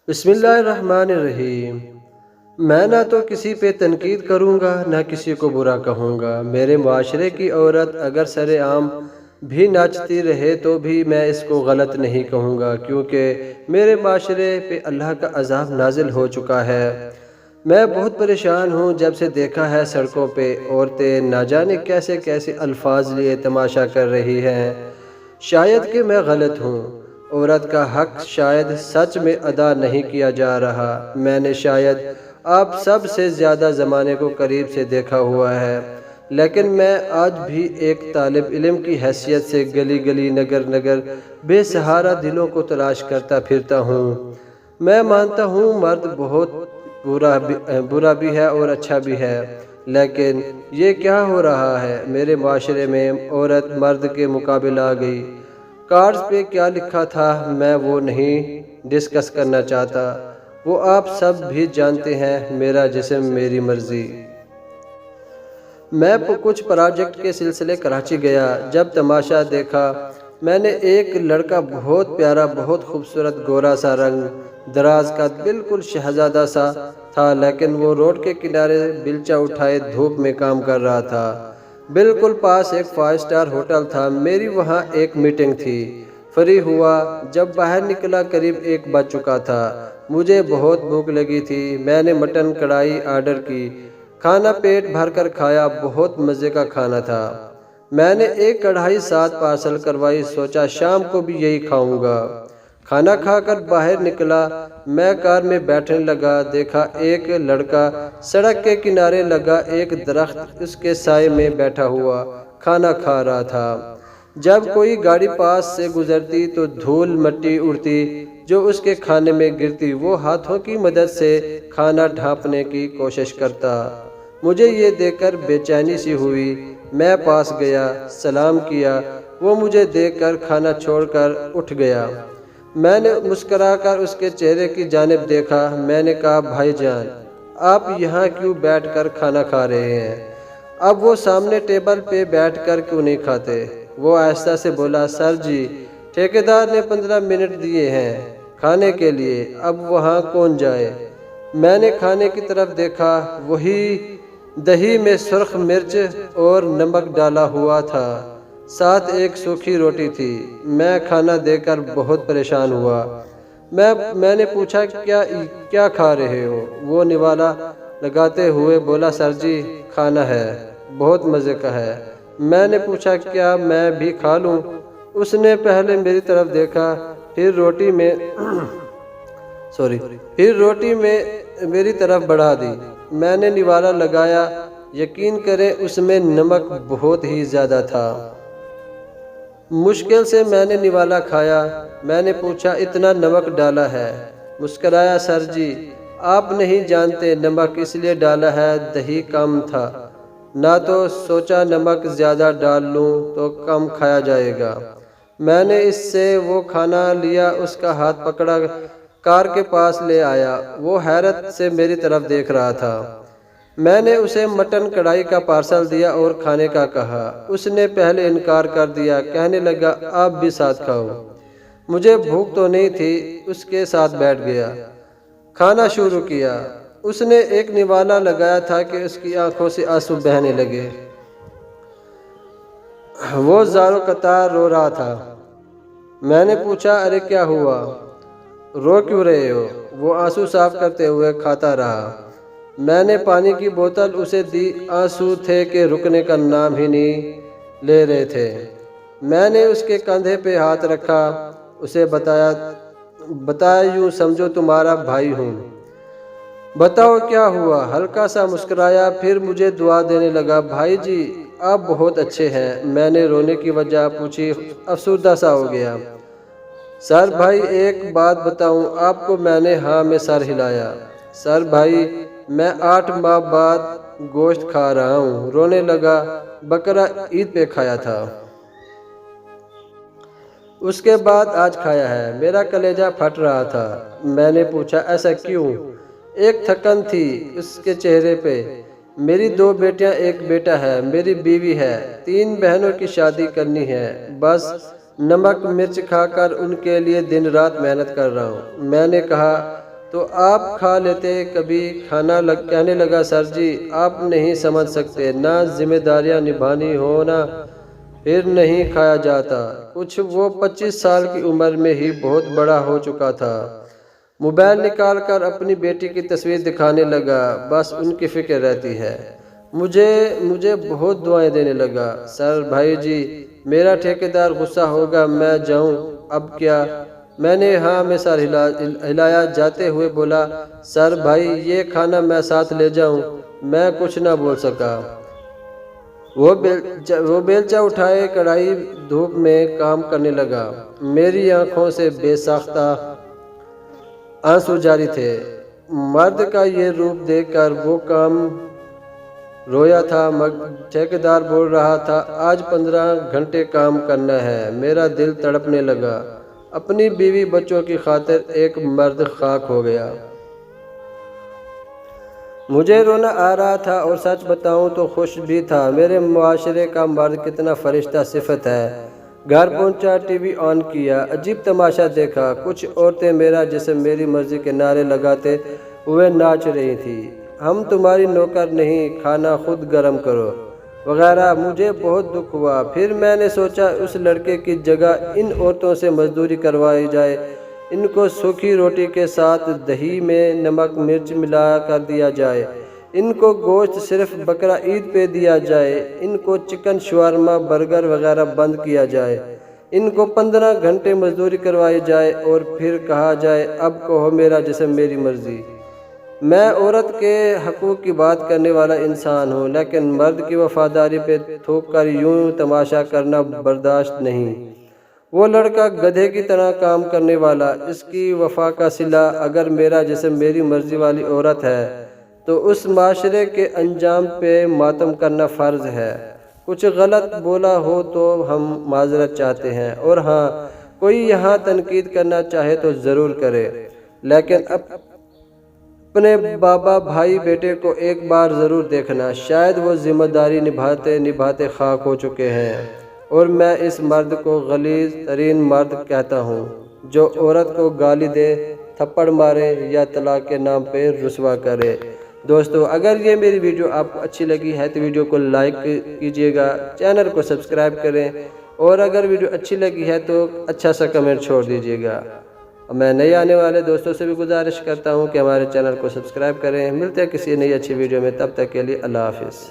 بسم اللہ الرحمن الرحیم۔ میں نہ تو کسی پہ تنقید کروں گا نہ کسی کو برا کہوں گا۔ میرے معاشرے کی عورت اگر سر عام بھی ناچتی رہے تو بھی میں اس کو غلط نہیں کہوں گا، کیونکہ میرے معاشرے پہ اللہ کا عذاب نازل ہو چکا ہے۔ میں بہت پریشان ہوں جب سے دیکھا ہے سڑکوں پہ عورتیں نہ جانے کیسے کیسے الفاظ لیے تماشا کر رہی ہیں۔ شاید کہ میں غلط ہوں، عورت کا حق شاید سچ میں ادا نہیں کیا جا رہا۔ میں نے شاید آپ سب سے زیادہ زمانے کو قریب سے دیکھا ہوا ہے، لیکن میں آج بھی ایک طالب علم کی حیثیت سے گلی گلی نگر نگر بے سہارا دلوں کو تلاش کرتا پھرتا ہوں۔ میں مانتا ہوں مرد بہت برا بھی ہے اور اچھا بھی ہے، لیکن یہ کیا ہو رہا ہے؟ میرے معاشرے میں عورت مرد کے مقابل آ گئی۔ کارڈز پہ کیا لکھا تھا میں وہ نہیں ڈسکس کرنا چاہتا، وہ آپ سب بھی جانتے ہیں، میرا جسم میری مرضی۔ میں کچھ پروجیکٹ کے سلسلے کراچی گیا۔ جب تماشا دیکھا میں نے، ایک لڑکا بہت پیارا، بہت خوبصورت، گورا سا، رنگ دراز کا، بالکل شہزادہ سا تھا، لیکن وہ روڈ کے کنارے بیلچہ اٹھائے دھوپ میں کام کر رہا تھا۔ بالکل پاس ایک 5 اسٹار ہوٹل تھا، میری وہاں ایک میٹنگ تھی۔ فری ہوا، جب باہر نکلا قریب 1 بج چکا تھا۔ مجھے بہت بھوک لگی تھی، میں نے مٹن کڑھائی آرڈر کی، کھانا پیٹ بھر کر کھایا، بہت مزے کا کھانا تھا۔ میں نے ایک کڑھائی 7 پارسل کروائی، سوچا شام کو بھی یہی کھاؤں گا۔ کھانا کھا کر باہر نکلا، میں کار میں بیٹھنے لگا، دیکھا ایک لڑکا سڑک کے کنارے لگا ایک درخت اس کے سائے میں بیٹھا ہوا کھانا کھا رہا تھا۔ جب کوئی گاڑی پاس سے گزرتی تو دھول مٹی اڑتی جو اس کے کھانے میں گرتی، وہ ہاتھوں کی مدد سے کھانا ڈھانپنے کی کوشش کرتا۔ مجھے یہ دیکھ کر بے چینی سی ہوئی، میں پاس گیا، سلام کیا، وہ مجھے دیکھ کر کھانا چھوڑ کر اٹھ گیا۔ میں نے مسکرا کر اس کے چہرے کی جانب دیکھا، میں نے کہا بھائی جان آپ یہاں کیوں بیٹھ کر کھانا کھا رہے ہیں؟ اب وہ سامنے ٹیبل پہ بیٹھ کر کیوں نہیں کھاتے؟ وہ آہستہ سے بولا سر جی ٹھیکیدار نے 15 منٹ دیے ہیں کھانے کے لیے، اب وہاں کون جائے؟ میں نے کھانے کی طرف دیکھا، وہی دہی میں سرخ مرچ اور نمک ڈالا ہوا تھا، ساتھ ایک سوکھی روٹی تھی۔ میں کھانا دیکھ کر بہت پریشان ہوا۔ میں نے پوچھا کیا کھا رہے ہو؟ وہ نوالا لگاتے ہوئے بولا سر جی کھانا ہے، بہت مزے کا ہے۔ میں نے پوچھا کیا میں بھی کھا لوں؟ اس نے پہلے میری طرف دیکھا، پھر روٹی میں میری طرف بڑھا دی۔ میں نے نوالا لگایا، یقین کریں اس میں نمک بہت ہی زیادہ تھا۔ مشکل سے میں نے نوالا کھایا۔ میں نے پوچھا اتنا نمک ڈالا ہے؟ مسکرایا سر جی آپ نہیں جانتے، نمک اس لیے ڈالا ہے دہی کم تھا، نہ تو سوچا نمک زیادہ ڈال لوں تو کم کھایا جائے گا۔ میں نے اس سے وہ کھانا لیا، اس کا ہاتھ پکڑا، کار کے پاس لے آیا۔ وہ حیرت سے میری طرف دیکھ رہا تھا۔ میں نے اسے مٹن کڑھائی کا پارسل دیا اور کھانے کا کہا۔ اس نے پہلے انکار کر دیا، کہنے لگا آپ بھی ساتھ کھاؤ۔ مجھے بھوک تو نہیں تھی، اس کے ساتھ بیٹھ گیا، کھانا شروع کیا۔ اس نے ایک نوالا لگایا تھا کہ اس کی آنکھوں سے آنسو بہنے لگے۔ وہ زاروں قطار رو رہا تھا۔ میں نے پوچھا ارے کیا ہوا؟ رو کیوں رہے ہو؟ وہ آنسو صاف کرتے ہوئے کھاتا رہا۔ میں نے پانی کی بوتل اسے دی، آنسو تھے کہ رکنے کا نام ہی نہیں لے رہے تھے۔ میں نے اس کے کندھے پہ ہاتھ رکھا، اسے بتایا یوں سمجھو تمہارا بھائی ہوں، بتاؤ کیا ہوا؟ ہلکا سا مسکرایا، پھر مجھے دعا دینے لگا، بھائی جی آپ بہت اچھے ہیں۔ میں نے رونے کی وجہ پوچھی، افسردہ سا ہو گیا۔ سر بھائی ایک بات بتاؤں آپ کو؟ میں نے ہاں میں سر ہلایا۔ سر بھائی میں 8 ماہ بعد گوشت کھا رہا ہوں۔ رونے لگا، بکرا عید پہ کھایا تھا، اس کے بعد آج کھایا ہے۔ میرا کلیجہ پھٹ رہا تھا۔ میں نے پوچھا ایسا کیوں؟ ایک تھکن تھی اس کے چہرے پہ۔ میری 2 بیٹیاں، 1 بیٹا ہے، میری بیوی ہے، 3 بہنوں کی شادی کرنی ہے، بس نمک مرچ کھا کر ان کے لیے دن رات محنت کر رہا ہوں۔ میں نے کہا تو آپ کھا لیتے۔ کبھی کہنے لگا سر جی آپ نہیں سمجھ سکتے، نہ ذمہ داریاں نبھانی ہونا پھر نہیں کھایا جاتا۔ کچھ وہ 25 سال کی عمر میں ہی بہت بڑا ہو چکا تھا۔ موبائل نکال کر اپنی بیٹی کی تصویر دکھانے لگا، بس ان کی فکر رہتی ہے۔ مجھے بہت دعائیں دینے لگا۔ سر بھائی جی میرا ٹھیکیدار غصہ ہوگا، میں جاؤں اب کیا؟ میں نے ہاں میں سر ہلایا، جاتے ہوئے بولا سر بھائی یہ کھانا میں ساتھ لے جاؤں؟ میں کچھ نہ بول سکا۔ وہ بیلچہ اٹھائے کڑھائی دھوپ میں کام کرنے لگا۔ میری آنکھوں سے بے ساختہ آنسو جاری تھے۔ مرد کا یہ روپ دیکھ کر وہ کام رویا تھا۔ ٹھیکیدار بول رہا تھا آج 15 گھنٹے کام کرنا ہے۔ میرا دل تڑپنے لگا۔ اپنی بیوی بچوں کی خاطر ایک مرد خاک ہو گیا۔ مجھے رونا آ رہا تھا اور سچ بتاؤں تو خوش بھی تھا۔ میرے معاشرے کا مرد کتنا فرشتہ صفت ہے۔ گھر پہنچا، ٹی وی آن کیا، عجیب تماشا دیکھا۔ کچھ عورتیں میرا جسم میری مرضی کے نعرے لگاتے ہوئے ناچ رہی تھی۔ ہم تمہاری نوکر نہیں، کھانا خود گرم کرو وغیرہ۔ مجھے بہت دکھ ہوا۔ پھر میں نے سوچا اس لڑکے کی جگہ ان عورتوں سے مزدوری کروائی جائے، ان کو سوکھی روٹی کے ساتھ دہی میں نمک مرچ ملا کر دیا جائے، ان کو گوشت صرف بقرہ عید پہ دیا جائے، ان کو چکن شورما برگر وغیرہ بند کیا جائے، ان کو 15 گھنٹے مزدوری کروائی جائے اور پھر کہا جائے اب کہو میرا جسم میری مرضی۔ میں عورت کے حقوق کی بات کرنے والا انسان ہوں، لیکن مرد کی وفاداری پہ تھوک کر یوں تماشا کرنا برداشت نہیں۔ وہ لڑکا گدھے کی طرح کام کرنے والا، اس کی وفا کا صلہ اگر میرا جسم میری مرضی والی عورت ہے تو اس معاشرے کے انجام پہ ماتم کرنا فرض ہے۔ کچھ غلط بولا ہو تو ہم معذرت چاہتے ہیں، اور ہاں کوئی یہاں تنقید کرنا چاہے تو ضرور کرے، لیکن اپنے بابا بھائی بیٹے کو ایک بار ضرور دیکھنا، شاید وہ ذمہ داری نبھاتے نبھاتے خاک ہو چکے ہیں۔ اور میں اس مرد کو غلیظ ترین مرد کہتا ہوں جو عورت کو گالی دے، تھپڑ مارے یا طلاق کے نام پہ رسوا کرے۔ دوستو اگر یہ میری ویڈیو آپ کو اچھی لگی ہے تو ویڈیو کو لائک کیجئے گا، چینل کو سبسکرائب کریں، اور اگر ویڈیو اچھی لگی ہے تو اچھا سا کمنٹ چھوڑ دیجئے گا۔ میں نئے آنے والے دوستوں سے بھی گزارش کرتا ہوں کہ ہمارے چینل کو سبسکرائب کریں۔ ملتے ہیں کسی نئی اچھی ویڈیو میں، تب تک کے لیے اللہ حافظ۔